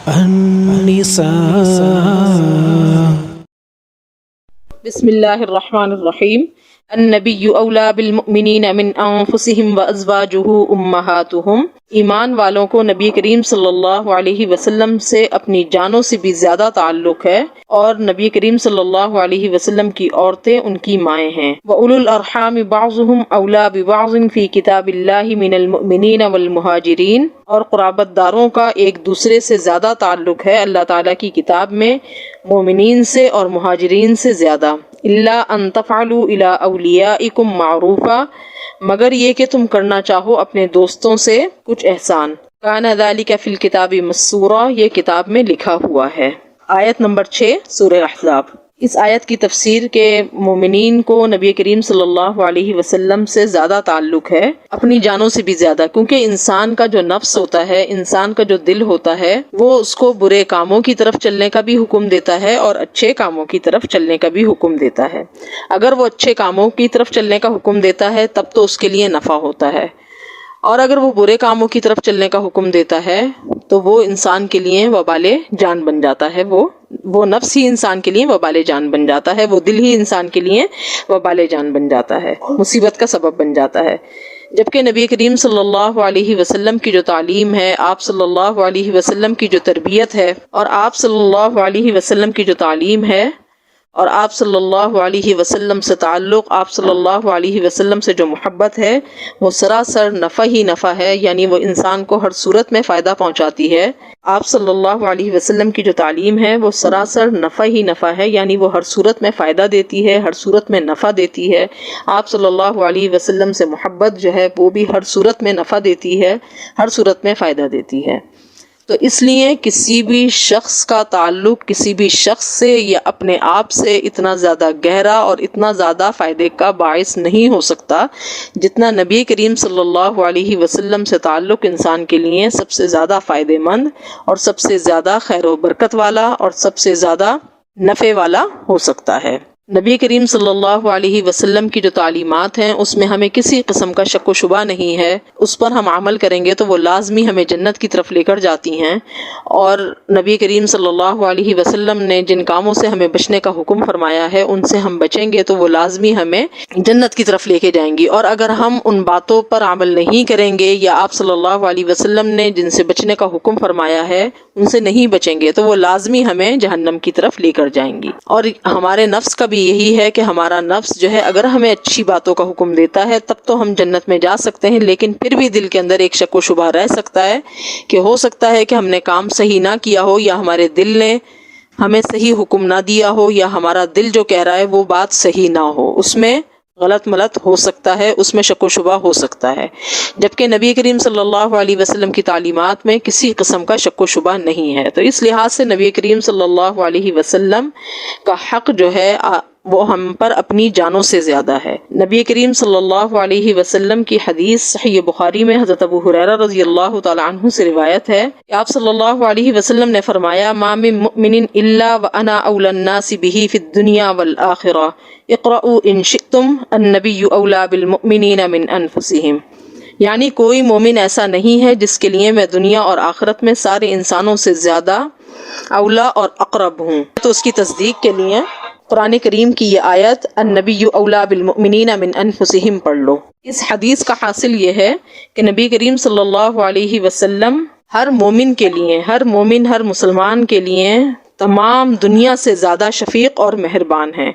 النساء بسم اللہ الرحمن الرحیم۔ النبی اولا بالمؤمنین من انفسهم وازواجہ امہاتہم۔ ایمان والوں کو نبی کریم صلی اللہ علیہ وسلم سے اپنی جانوں سے بھی زیادہ تعلق ہے، اور نبی کریم صلی اللہ علیہ وسلم کی عورتیں ان کی مائیں ہیں۔ وَأُولُو الْأَرْحَامِ بَعْضُهُمْ أَوْلَىٰ بِبَعْضٍ فِي كِتَابِ اللَّهِ مِنَ الْمُؤْمِنِينَ وَالْمُهَاجِرِينَ۔ اور قرابت داروں کا ایک دوسرے سے زیادہ تعلق ہے اللہ تعالیٰ کی کتاب میں مومنین سے اور مہاجرین سے زیادہ۔ إِلَّا أَن تَفْعَلُوا إِلَىٰ أَوْلِيَائِكُمْ مَعْرُوفًا، مگر یہ کہ تم کرنا چاہو اپنے دوستوں سے کچھ احسان۔ كَانَ ذَلِكَ فِي الْكِتَابِ مَسْطُورًا، یہ کتاب میں لکھا ہوا ہے۔ آیت نمبر 6 سورہ احزاب۔ اس آیت کی تفسیر کے مومنین کو نبی کریم صلی اللہ علیہ وسلم سے زیادہ تعلق ہے، اپنی جانوں سے بھی زیادہ، کیونکہ انسان کا جو نفس ہوتا ہے، انسان کا جو دل ہوتا ہے، وہ اس کو برے کاموں کی طرف چلنے کا بھی حکم دیتا ہے اور اچھے کاموں کی طرف چلنے کا بھی حکم دیتا ہے۔ اگر وہ اچھے کاموں کی طرف چلنے کا حکم دیتا ہے تب تو اس کے لیے نفع ہوتا ہے، اور اگر وہ برے کاموں کی طرف چلنے کا حکم دیتا ہے تو وہ انسان کے لیے وبال جان بن جاتا ہے، وہ نفس ہی انسان کے لیے وبال جان بن جاتا ہے، وہ دل ہی انسان کے لیے وبال جان بن جاتا ہے، مصیبت کا سبب بن جاتا ہے۔ جبکہ نبی کریم صلی اللہ علیہ وسلم کی جو تعلیم ہے، آپ صلی اللہ علیہ وسلم کی جو تربیت ہے، اور آپ صلی اللہ علیہ وسلم کی جو تعلیم ہے، اور آپ صلی اللہ علیہ وسلم سے تعلق، آپ صلی اللہ علیہ وسلم سے جو محبت ہے، وہ سراسر نفع ہی نفع ہے، یعنی وہ انسان کو ہر صورت میں فائدہ پہنچاتی ہے۔ آپ صلی اللہ علیہ وسلم کی جو تعلیم ہے وہ سراسر نفع ہی نفع ہے، یعنی وہ ہر صورت میں فائدہ دیتی ہے، ہر صورت میں نفع دیتی ہے۔ آپ صلی اللہ علیہ وسلم سے محبت جو ہے وہ بھی ہر صورت میں نفع دیتی ہے، ہر صورت میں فائدہ دیتی ہے۔ تو اس لیے کسی بھی شخص کا تعلق کسی بھی شخص سے یا اپنے آپ سے اتنا زیادہ گہرا اور اتنا زیادہ فائدے کا باعث نہیں ہو سکتا جتنا نبی کریم صلی اللہ علیہ وسلم سے تعلق انسان کے لیے سب سے زیادہ فائدے مند اور سب سے زیادہ خیر و برکت والا اور سب سے زیادہ نفع والا ہو سکتا ہے۔ نبی کریم صلی اللہ علیہ وسلم کی جو تعلیمات ہیں اس میں ہمیں کسی قسم کا شک و شبہ نہیں ہے، اس پر ہم عمل کریں گے تو وہ لازمی ہمیں جنت کی طرف لے کر جاتی ہیں، اور نبی کریم صلی اللہ علیہ وسلم نے جن کاموں سے ہمیں بچنے کا حکم فرمایا ہے ان سے ہم بچیں گے تو وہ لازمی ہمیں جنت کی طرف لے کے جائیں گی، اور اگر ہم ان باتوں پر عمل نہیں کریں گے یا آپ صلی اللہ علیہ وسلم نے جن سے بچنے کا حکم فرمایا ہے ان سے نہیں بچیں گے تو وہ لازمی ہمیں جہنم کی طرف لے کر جائیں گی۔ اور ہمارے نفس کا بھی یہی ہے کہ ہمارا نفس جو ہے اگر ہمیں اچھی باتوں کا حکم دیتا ہے تب تو ہم جنت میں جا سکتے ہیں، لیکن پھر بھی دل کے اندر ایک شک و شبہ رہ سکتا ہے کہ ہو سکتا ہے کہ ہم نے کام صحیح نہ کیا ہو، یا ہمارے دل نے ہمیں صحیح حکم نہ دیا ہو، یا ہمارا دل جو کہہ رہا ہے وہ بات صحیح نہ ہو، اس میں غلط ملت ہو سکتا ہے، اس میں شک و شبہ ہو سکتا ہے۔ جبکہ نبی کریم صلی اللہ علیہ وسلم کی تعلیمات میں کسی قسم کا شک و شبہ نہیں ہے، تو اس لحاظ سے نبی کریم صلی اللہ علیہ وسلم کا حق جو ہے وہ ہم پر اپنی جانوں سے زیادہ ہے۔ نبی کریم صلی اللہ علیہ وسلم کی حدیث صحیح بخاری میں حضرت ابو ہریرہ رضی اللہ تعالی عنہ سے روایت ہے کہ آپ صلی اللہ علیہ وسلم نے فرمایا ما من مؤمن الا وانا اولى الناس به في الدنيا والآخرة اقرؤوا ان شئتم النبي اولى بالمؤمنين من انفسهم، یعنی کوئی مومن ایسا نہیں ہے جس کے لیے میں دنیا اور آخرت میں سارے انسانوں سے زیادہ اولا اور اقرب ہوں۔ تو اس کی تصدیق کے لیے قرآن کریم کی یہ آیت النبی اولا بالمؤمنین من انفسہم پڑھ لو۔ اس حدیث کا حاصل یہ ہے کہ نبی کریم صلی اللہ علیہ وسلم ہر مومن کے لیے، ہر مومن ہر مسلمان کے لیے تمام دنیا سے زیادہ شفیق اور مہربان ہیں۔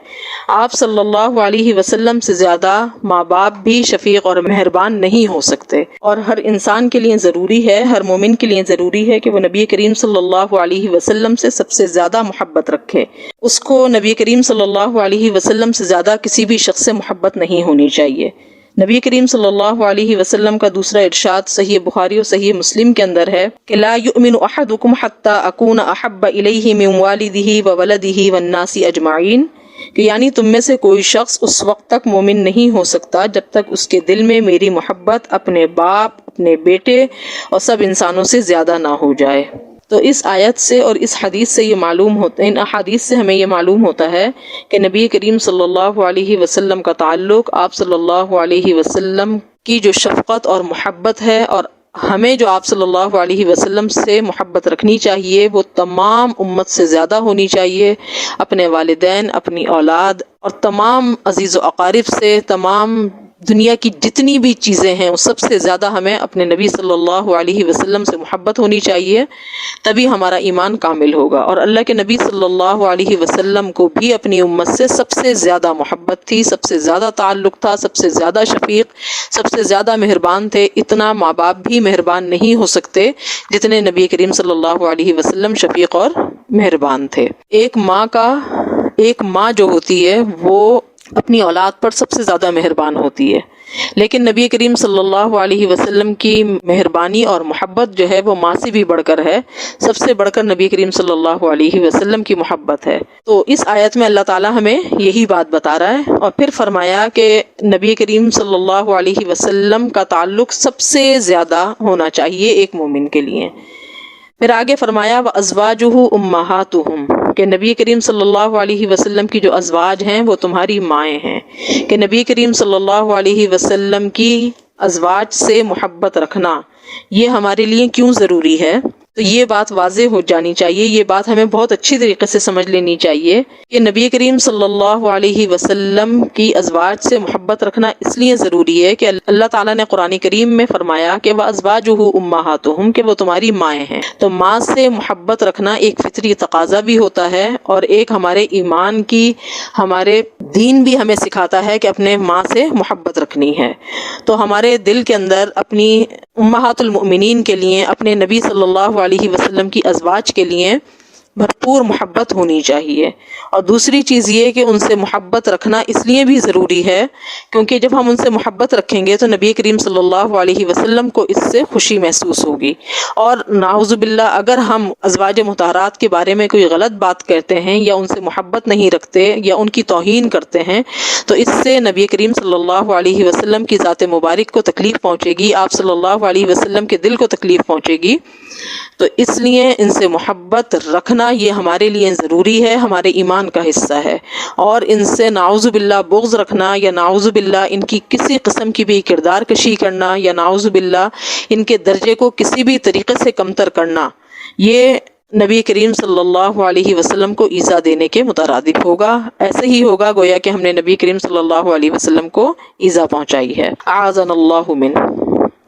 آپ صلی اللہ علیہ وسلم سے زیادہ ماں باپ بھی شفیق اور مہربان نہیں ہو سکتے، اور ہر انسان کے لیے ضروری ہے، ہر مومن کے لیے ضروری ہے کہ وہ نبی کریم صلی اللہ علیہ وسلم سے سب سے زیادہ محبت رکھے۔ اس کو نبی کریم صلی اللہ علیہ وسلم سے زیادہ کسی بھی شخص سے محبت نہیں ہونی چاہیے۔ نبی کریم صلی اللہ علیہ وسلم کا دوسرا ارشاد صحیح بخاری اور صحیح مسلم کے اندر ہے کہ لا یؤمن احدکم حتی اکون احب الیہ من والدہ وولدہ والناس اجمعین، کہ یعنی تم میں سے کوئی شخص اس وقت تک مومن نہیں ہو سکتا جب تک اس کے دل میں میری محبت اپنے باپ، اپنے بیٹے اور سب انسانوں سے زیادہ نہ ہو جائے۔ تو اس آیت سے اور اس حدیث سے یہ معلوم ہوتا ہے، ان احادیث سے ہمیں یہ معلوم ہوتا ہے کہ نبی کریم صلی اللہ علیہ وسلم کا تعلق آپ صلی اللہ علیہ وسلم کی جو شفقت اور محبت ہے اور ہمیں جو آپ صلی اللہ علیہ وسلم سے محبت رکھنی چاہیے وہ تمام امت سے زیادہ ہونی چاہیے، اپنے والدین، اپنی اولاد اور تمام عزیز و اقارب سے، تمام دنیا کی جتنی بھی چیزیں ہیں اس سب سے زیادہ ہمیں اپنے نبی صلی اللہ علیہ وسلم سے محبت ہونی چاہیے، تبھی ہمارا ایمان کامل ہوگا۔ اور اللہ کے نبی صلی اللہ علیہ وسلم کو بھی اپنی امت سے سب سے زیادہ محبت تھی، سب سے زیادہ تعلق تھا، سب سے زیادہ شفیق، سب سے زیادہ مہربان تھے۔ اتنا ماں باپ بھی مہربان نہیں ہو سکتے جتنے نبی کریم صلی اللہ علیہ وسلم شفیق اور مہربان تھے۔ ایک ماں جو ہوتی ہے وہ اپنی اولاد پر سب سے زیادہ مہربان ہوتی ہے، لیکن نبی کریم صلی اللہ علیہ وسلم کی مہربانی اور محبت جو ہے وہ ماں سے بھی بڑھ کر ہے، سب سے بڑھ کر نبی کریم صلی اللہ علیہ وسلم کی محبت ہے۔ تو اس آیت میں اللہ تعالیٰ ہمیں یہی بات بتا رہا ہے، اور پھر فرمایا کہ نبی کریم صلی اللہ علیہ وسلم کا تعلق سب سے زیادہ ہونا چاہیے ایک مومن کے لیے۔ پھر آگے فرمایا وَأَزْوَاجُهُ أُمَّهَاتُهُمْ، کہ نبی کریم صلی اللہ علیہ وسلم کی جو ازواج ہیں وہ تمہاری مائیں ہیں، کہ نبی کریم صلی اللہ علیہ وسلم کی ازواج سے محبت رکھنا یہ ہمارے لیے کیوں ضروری ہے؟ تو یہ بات واضح ہو جانی چاہیے، یہ بات ہمیں بہت اچھی طریقے سے سمجھ لینی چاہیے کہ نبی کریم صلی اللہ علیہ وسلم کی ازواج سے محبت رکھنا اس لیے ضروری ہے کہ اللہ تعالیٰ نے قرآن کریم میں فرمایا کہ وَأَزْوَاجُهُ أُمَّهَاتُهُمْ، کہ وہ تمہاری مائیں ہیں۔ تو ماں سے محبت رکھنا ایک فطری تقاضا بھی ہوتا ہے، اور ایک ہمارے ایمان کی، ہمارے دین بھی ہمیں سکھاتا ہے کہ اپنے ماں سے محبت رکھنی ہے۔ تو ہمارے دل کے اندر اپنی امہات المؤمنین کے لیے، اپنے نبی صلی اللہ علیہ وسلم کی ازواج کے لیے بھرپور محبت ہونی چاہیے۔ اور دوسری چیز یہ کہ ان سے محبت رکھنا اس لیے بھی ضروری ہے کیونکہ جب ہم ان سے محبت رکھیں گے تو نبی کریم صلی اللہ علیہ وسلم کو اس سے خوشی محسوس ہوگی، اور نعوذ باللہ اگر ہم ازواج مطہرات کے بارے میں کوئی غلط بات کہتے ہیں یا ان سے محبت نہیں رکھتے یا ان کی توہین کرتے ہیں تو اس سے نبی کریم صلی اللہ علیہ وسلم کی ذات مبارک کو تکلیف پہنچے گی، آپ صلی اللہ علیہ وسلم کے دل کو تکلیف پہنچے گی۔ تو اس لیے ان سے محبت رکھنا یہ ہمارے لیے ضروری ہے، ہمارے ایمان کا حصہ ہے، اور ان سے نعوذ باللہ بغض رکھنا یا نعوذ باللہ ان کی کسی قسم کی بھی کردار کشی کرنا یا نعوذ باللہ ان کے درجے کو کسی بھی طریقے سے کمتر کرنا، یہ نبی کریم صلی اللہ علیہ وسلم کو ایذا دینے کے مترادف ہوگا۔ ایسے ہی ہوگا گویا کہ ہم نے نبی کریم صلی اللہ علیہ وسلم کو ایذا پہنچائی ہے۔ اعاذنا اللہ من۔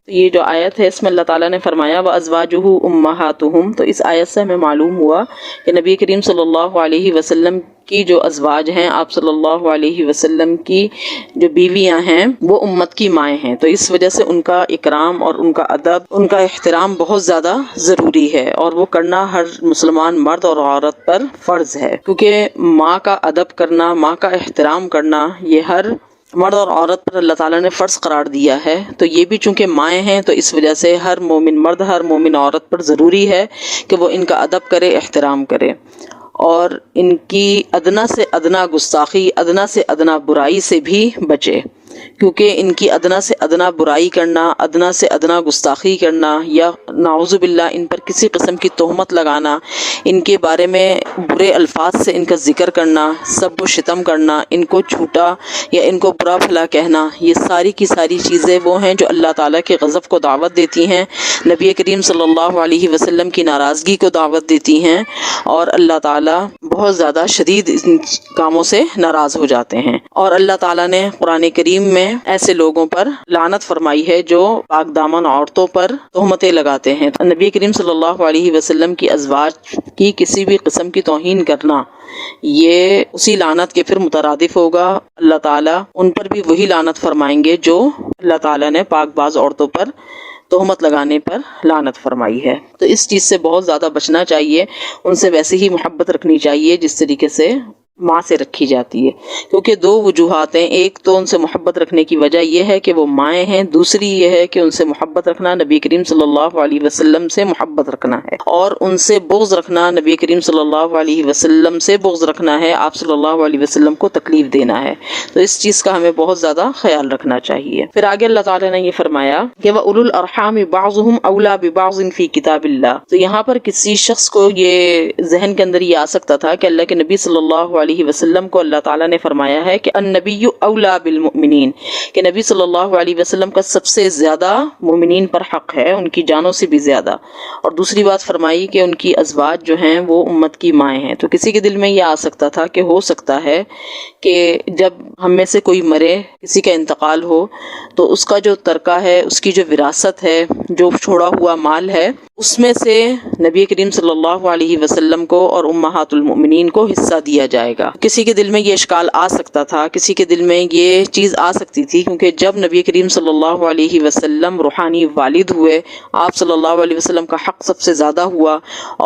تو یہ جو آیت ہے اس میں اللہ تعالیٰ نے فرمایا وَأَزْوَاجُهُ أُمَّهَاتُهُمْ، تو اس آیت سے ہمیں معلوم ہوا کہ نبی کریم صلی اللہ علیہ وسلم کی جو ازواج ہیں، آپ صلی اللہ علیہ وسلم کی جو بیویاں ہیں وہ امت کی مائیں ہیں، تو اس وجہ سے ان کا اکرام اور ان کا ادب، ان کا احترام بہت زیادہ ضروری ہے، اور وہ کرنا ہر مسلمان مرد اور عورت پر فرض ہے، کیونکہ ماں کا ادب کرنا، ماں کا احترام کرنا یہ ہر مرد اور عورت پر اللہ تعالیٰ نے فرض قرار دیا ہے۔ تو یہ بھی چونکہ مائیں ہیں تو اس وجہ سے ہر مومن مرد، ہر مومن عورت پر ضروری ہے کہ وہ ان کا ادب کرے، احترام کرے، اور ان کی ادنا سے ادنا گستاخی، ادنا سے ادنا برائی سے بھی بچے، کیونکہ ان کی ادنا سے ادنا برائی کرنا، ادنا سے ادنا گستاخی کرنا یا نعوذ باللہ ان پر کسی قسم کی تہمت لگانا، ان کے بارے میں برے الفاظ سے ان کا ذکر کرنا، سب و شتم کرنا، ان کو جھوٹا یا ان کو برا بھلا کہنا، یہ ساری کی ساری چیزیں وہ ہیں جو اللہ تعالیٰ کے غضب کو دعوت دیتی ہیں، نبی کریم صلی اللہ علیہ وسلم کی ناراضگی کو دعوت دیتی ہیں، اور اللہ تعالیٰ بہت زیادہ شدید ان کاموں سے ناراض ہو جاتے ہیں۔ اور اللہ تعالیٰ نے قرآن کریم میں ایسے لوگوں پر لعنت فرمائی ہے جو پاک دامن عورتوں پر تہمتیں لگاتے ہیں۔ نبی کریم صلی اللہ علیہ وسلم کی ازواج کی کسی بھی قسم کی توہین کرنا یہ اسی لعنت کے پھر مترادف ہوگا، اللہ تعالیٰ ان پر بھی وہی لعنت فرمائیں گے جو اللہ تعالیٰ نے پاک باز عورتوں پر تہمت لگانے پر لعنت فرمائی ہے۔ تو اس چیز سے بہت زیادہ بچنا چاہیے، ان سے ویسے ہی محبت رکھنی چاہیے جس طریقے سے ماں سے رکھی جاتی ہے، کیونکہ دو وجوہات ہیں، ایک تو ان سے محبت رکھنے کی وجہ یہ ہے کہ وہ مائیں ہیں، دوسری یہ ہے کہ ان سے محبت رکھنا نبی کریم صلی اللہ علیہ وسلم سے محبت رکھنا ہے، اور ان سے بغض رکھنا نبی کریم صلی اللہ علیہ وسلم سے بغض رکھنا ہے، آپ صلی اللہ علیہ وسلم کو تکلیف دینا ہے۔ تو اس چیز کا ہمیں بہت زیادہ خیال رکھنا چاہیے۔ پھر آگے اللہ تعالیٰ نے یہ فرمایا کہ وَأُولُو الْأَرْحَامِ بَعْضُهُمْ أَوْلَىٰ بِبَعْضٍ فِي كِتَابِ اللَّهِ، تو یہاں پر کسی شخص کو یہ ذہن کے اندر یہ آ سکتا تھا کہ اللہ کے نبی صلی اللہ علیہ وسلم کو اللہ تعالیٰ نے فرمایا ہے کہ النبی اولا بالمؤمنین، کہ نبی صلی اللہ علیہ وسلم کا سب سے زیادہ مومنین پر حق ہے، ان کی جانوں سے بھی زیادہ۔ اور دوسری بات فرمائی کہ ان کی ازواج جو ہیں وہ امت کی مائیں ہیں۔ تو کسی کے دل میں یہ آ سکتا تھا کہ ہو سکتا ہے کہ جب ہم میں سے کوئی مرے، کسی کا انتقال ہو، تو اس کا جو ترکہ ہے، اس کی جو وراثت ہے، جو چھوڑا ہوا مال ہے، اس میں سے نبی کریم صلی اللہ علیہ وسلم کو اور امہات المؤمنین کو حصہ دیا جائے گا۔ کسی کے دل میں یہ اشکال آ سکتا تھا، کسی کے دل میں یہ چیز آ سکتی تھی، کیونکہ جب نبی کریم صلی اللہ علیہ وسلم روحانی والد ہوئے، آپ صلی اللہ علیہ وسلم کا حق سب سے زیادہ ہوا،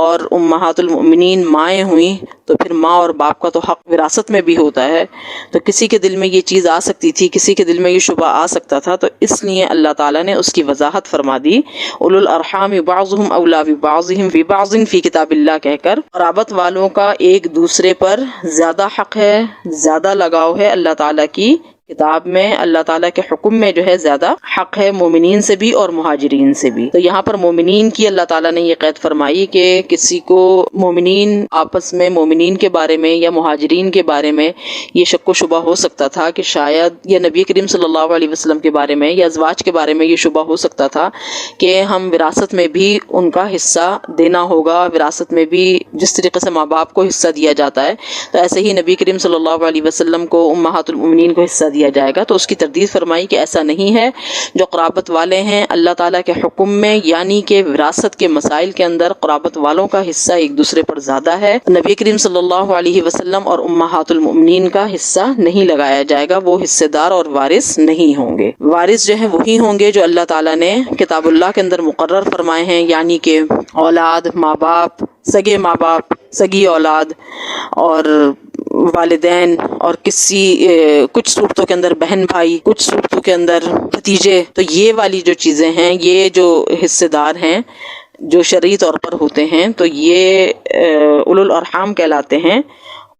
اور امہات المؤمنین مائیں ہوئیں، تو پھر ماں اور باپ کا تو حق وراثت میں بھی ہوتا ہے۔ تو کسی کے دل میں یہ چیز آ سکتی تھی، کسی کے دل میں یہ شبہ آ سکتا تھا، تو اس لیے اللہ تعالیٰ نے اس کی وضاحت فرما دی، اولو الارحام بعضهم اولا ببعضهم فی بعض فی کتاب اللہ کہہ کر۔ قرابت والوں کا ایک دوسرے پر زیادہ حق ہے، زیادہ لگاؤ ہے اللہ تعالیٰ کی کتاب میں، اللہ تعالیٰ کے حکم میں جو ہے زیادہ حق ہے مومنین سے بھی اور مہاجرین سے بھی۔ تو یہاں پر مومنین کی اللہ تعالیٰ نے یہ قید فرمائی کہ کسی کو مومنین آپس میں مومنین کے بارے میں یا مہاجرین کے بارے میں یہ شک و شبہ ہو سکتا تھا کہ شاید، یا نبی کریم صلی اللہ علیہ وسلم کے بارے میں یا ازواج کے بارے میں یہ شبہ ہو سکتا تھا کہ ہم وراثت میں بھی ان کا حصہ دینا ہوگا، وراثت میں بھی جس طریقے سے ماں باپ کو حصہ دیا جاتا ہے تو ایسے ہی نبی کریم صلی اللہ علیہ وسلم کو امہات المؤمنین کو حصہ دیا جائے گا۔ تو اس کی تردید فرمائی کہ ایسا نہیں ہے، جو قرابت والے ہیں اللہ تعالیٰ کے حکم میں، یعنی کہ وراثت کے مسائل کے اندر قرابت والوں کا حصہ ایک دوسرے پر زیادہ ہے، نبی کریم صلی اللہ علیہ وسلم اور امہات المؤمنین کا حصہ نہیں لگایا جائے گا، وہ حصے دار اور وارث نہیں ہوں گے۔ وارث جو ہیں وہی ہوں گے جو اللہ تعالیٰ نے کتاب اللہ کے اندر مقرر فرمائے ہیں، یعنی کہ اولاد، ماں باپ، سگے ماں باپ، سگی اولاد، اور والدین، اور کچھ صورتوں کے اندر بہن بھائی، کچھ صورتوں کے اندر بھتیجے۔ تو یہ والی جو چیزیں ہیں، یہ جو حصے دار ہیں جو شرعی طور پر ہوتے ہیں، تو یہ اولو الارحام کہلاتے ہیں،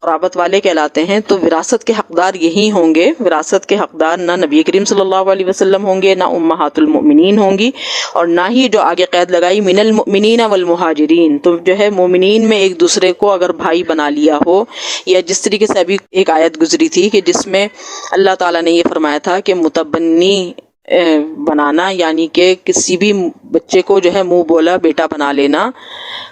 قرابت والے کہلاتے ہیں۔ تو وراثت کے حقدار یہی ہوں گے، وراثت کے حقدار نہ نبی کریم صلی اللہ علیہ وسلم ہوں گے، نہ امہات المؤمنین ہوں گی، اور نہ ہی جو آگے قید لگائی من المؤمنین والمہاجرین، تو جو ہے مومنین میں ایک دوسرے کو اگر بھائی بنا لیا ہو، یا جس طریقے سے ابھی ایک آیت گزری تھی کہ جس میں اللہ تعالیٰ نے یہ فرمایا تھا کہ متبنی بنانا، یعنی کہ کسی بھی بچے کو جو ہے منہ بولا بیٹا بنا لینا،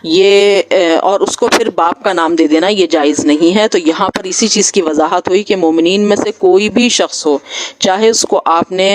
یہ اور اس کو پھر باپ کا نام دے دینا، یہ جائز نہیں ہے۔ تو یہاں پر اسی چیز کی وضاحت ہوئی کہ مومنین میں سے کوئی بھی شخص ہو، چاہے اس کو آپ نے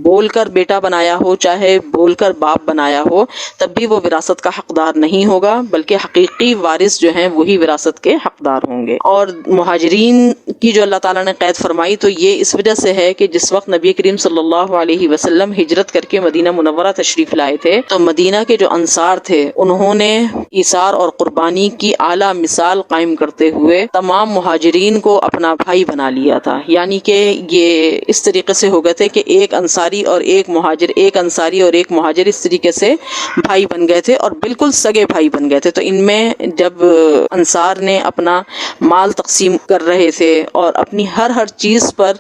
بول کر بیٹا بنایا ہو، چاہے بول کر باپ بنایا ہو، تب بھی وہ وراثت کا حقدار نہیں ہوگا، بلکہ حقیقی وارث جو ہیں وہی وراثت کے حقدار ہوں گے۔ اور مہاجرین کی جو اللہ تعالیٰ نے قید فرمائی، تو یہ اس وجہ سے ہے کہ جس وقت نبی کریم صلی اللہ علیہ وسلم ہجرت کر کے مدینہ منورہ تشریف لائے تھے، تو مدینہ کے جو انصار تھے انہوں نے ایثار اور قربانی کی اعلیٰ مثال قائم کرتے ہوئے تمام مہاجرین کو اپنا بھائی بنا لیا تھا، یعنی کہ یہ اس طریقے سے ہو گئے تھے کہ ایک انصاری اور ایک مہاجر، ایک انصاری اور ایک مہاجر اس طریقے سے بھائی بن گئے تھے، اور بالکل سگے بھائی بن گئے تھے۔ تو ان میں جب انصار نے اپنا مال تقسیم کر رہے تھے اور اپنی ہر چیز پر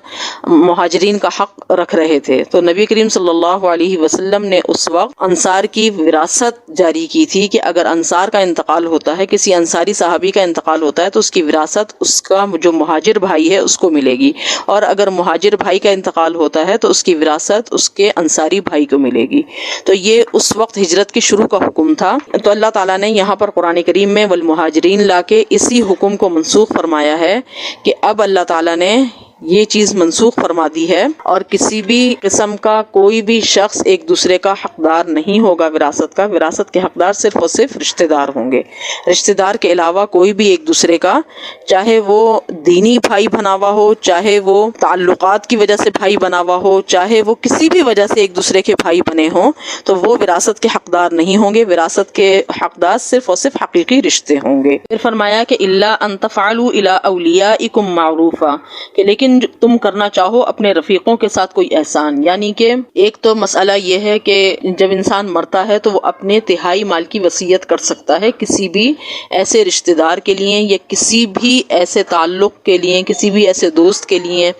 مہاجرین کا حق رکھ رہے تھے، تو نبی کریم صلی اللہ علیہ وسلم نے اس وقت انصار کی وراثت جاری کی تھی کہ اگر انصار کا انتقال ہوتا ہے، کسی انصاری صحابی کا انتقال ہوتا ہے، تو اس کی وراثت اس کا جو مہاجر بھائی ہے اس کو ملے گی، اور اگر مہاجر بھائی کا انتقال ہوتا ہے تو اس کی وراثت اس کے انصاری بھائی کو ملے گی۔ تو یہ اس وقت ہجرت کی شروع کا حکم تھا۔ تو اللہ تعالیٰ نے یہاں پر قرآن کریم میں والمہاجرین لا کے اسی حکم کو منسوخ فرمایا ہے کہ اب اللہ تعالیٰ نے یہ چیز منسوخ فرما دی ہے، اور کسی بھی قسم کا کوئی بھی شخص ایک دوسرے کا حقدار نہیں ہوگا وراثت کا۔ وراثت کے حقدار صرف اور صرف رشتہ دار ہوں گے، رشتہ دار کے علاوہ کوئی بھی ایک دوسرے کا، چاہے وہ دینی بھائی بنا ہوا ہو، چاہے وہ تعلقات کی وجہ سے بھائی بنا ہوا ہو، چاہے وہ کسی بھی وجہ سے ایک دوسرے کے بھائی بنے ہوں، تو وہ وراثت کے حقدار نہیں ہوں گے۔ وراثت کے حقدار صرف اور صرف حقیقی رشتے ہوں گے۔ پھر فرمایا کہ الا ان تفعلوا الى اولیاءکم معروفا، کہ لیکن لیکن تم کرنا چاہو اپنے رفیقوں کے ساتھ کوئی احسان، یعنی کہ ایک تو مسئلہ یہ ہے کہ جب انسان مرتا ہے تو وہ اپنے تہائی مال کی وصیت کر سکتا ہے کسی بھی ایسے رشتہ دار کے لیے، یا کسی بھی ایسے تعلق کے لیے، کسی بھی ایسے دوست کے لیے،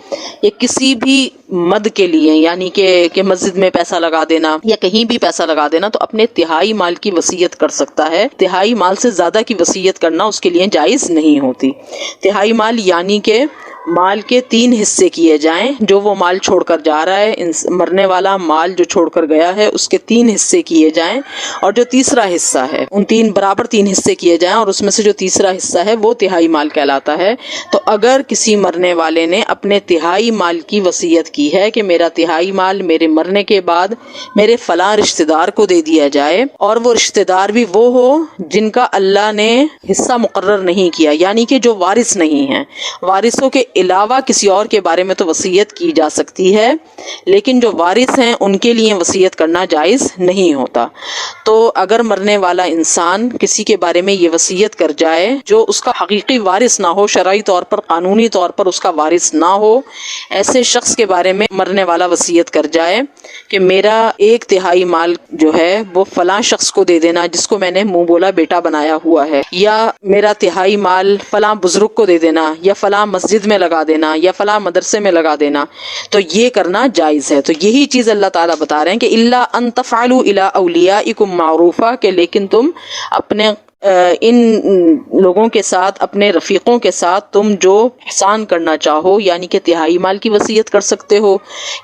یا کسی بھی مد کے لیے، یعنی کہ مسجد میں پیسہ لگا دینا یا کہیں بھی پیسہ لگا دینا، تو اپنے تہائی مال کی وصیت کر سکتا ہے۔ تہائی مال سے زیادہ کی وصیت کرنا اس کے لیے جائز نہیں ہوتی۔ تہائی مال یعنی کہ مال کے 3 حصے کیے جائیں، جو وہ مال چھوڑ کر جا رہا ہے، مرنے والا مال جو چھوڑ کر گیا ہے اس کے 3 حصے کیے جائیں، اور جو تیسرا حصہ ہے ان برابر 3 حصے کیے جائیں، اور اس میں سے جو تیسرا حصہ ہے وہ تہائی مال کہلاتا ہے۔ تو اگر کسی مرنے والے نے اپنے تہائی مال کی وصیت کی ہے کہ میرا تہائی مال میرے مرنے کے بعد میرے فلاں رشتہ دار کو دے دیا جائے، اور وہ رشتہ دار بھی وہ ہو جن کا اللہ نے حصہ مقرر نہیں کیا، یعنی کہ جو وارث نہیں ہیں، وارثوں کے علاوہ کسی اور کے بارے میں تو وصیت کی جا سکتی ہے، لیکن جو وارث ہیں ان کے لیے وصیت کرنا جائز نہیں ہوتا۔ تو اگر مرنے والا انسان کسی کے بارے میں یہ وصیت کر جائے جو اس کا حقیقی وارث نہ ہو، شرعی طور پر قانونی طور پر اس کا وارث نہ ہو، ایسے شخص کے بارے میں مرنے والا وصیت کر جائے کہ میرا 1/3 مال جو ہے وہ فلاں شخص کو دے دینا جس کو میں نے منہ بولا بیٹا بنایا ہوا ہے، یا میرا 1/3 مال فلاں بزرگ کو دے دینا، یا فلاں مسجد میں لگا دینا، یا فلاں مدرسے میں لگا دینا، تو یہ کرنا جائز ہے۔ تو یہی چیز اللہ تعالیٰ بتا رہے ہیں کہ الا ان تفعلوا الی اولیاءکم معروفا، کہ لیکن تم اپنے ان لوگوں کے ساتھ، اپنے رفیقوں کے ساتھ تم جو احسان کرنا چاہو، یعنی کہ تہائی مال کی وصیت کر سکتے ہو،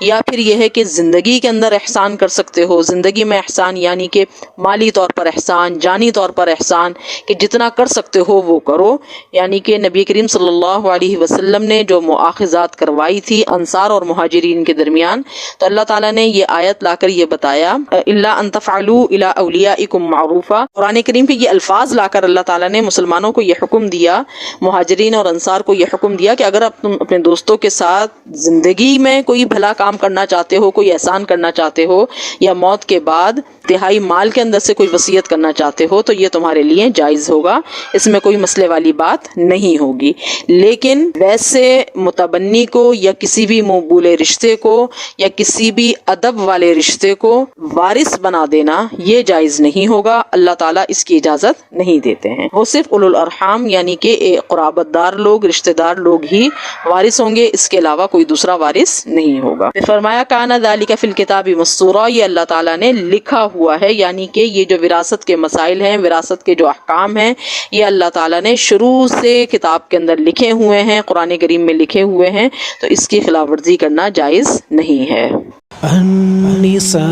یا پھر یہ ہے کہ زندگی کے اندر احسان کر سکتے ہو۔ زندگی میں احسان یعنی کہ مالی طور پر احسان، جانی طور پر احسان، کہ جتنا کر سکتے ہو وہ کرو۔ یعنی کہ نبی کریم صلی اللہ علیہ وسلم نے جو مؤاخذات کروائی تھی انصار اور مہاجرین کے درمیان، تو اللہ تعالیٰ نے یہ آیت لا کر یہ بتایا الا ان تفعلوا الی اولیاءکم معروفا۔ قرآن کریم کے یہ الفاظ لا کر اللہ تعالیٰ نے مسلمانوں کو یہ حکم دیا، مہاجرین اور انصار کو یہ حکم دیا کہ اگر تم اپنے دوستوں کے ساتھ زندگی میں کوئی بھلا کام کرنا چاہتے ہو، کوئی احسان کرنا چاہتے ہو، یا موت کے بعد تہائی مال کے اندر سے کوئی وصیت کرنا چاہتے ہو، تو یہ تمہارے لیے جائز ہوگا، اس میں کوئی مسئلے والی بات نہیں ہوگی۔ لیکن ویسے متبنی کو یا کسی بھی مقبول رشتے کو یا کسی بھی ادب والے رشتے کو وارث بنا دینا یہ جائز نہیں ہوگا، اللہ تعالیٰ اس کی اجازت نہیں دیتے ہیں۔ وہ صرف اولو الارحام یعنی کہ قرابت دار لوگ، رشتہ دار لوگ ہی وارث ہوں گے، اس کے علاوہ کوئی دوسرا وارث نہیں ہوگا۔ پھر فرمایا کان ذالک فی الکتاب مسطورا، یہ اللہ تعالیٰ نے لکھا ہوا ہے، یعنی کہ یہ جو وراثت کے مسائل ہیں، وراثت کے جو احکام ہیں، یہ اللہ تعالیٰ نے شروع سے کتاب کے اندر لکھے ہوئے ہیں، قرآن کریم میں لکھے ہوئے ہیں، تو اس کی خلاف ورزی کرنا جائز نہیں ہے۔ النساء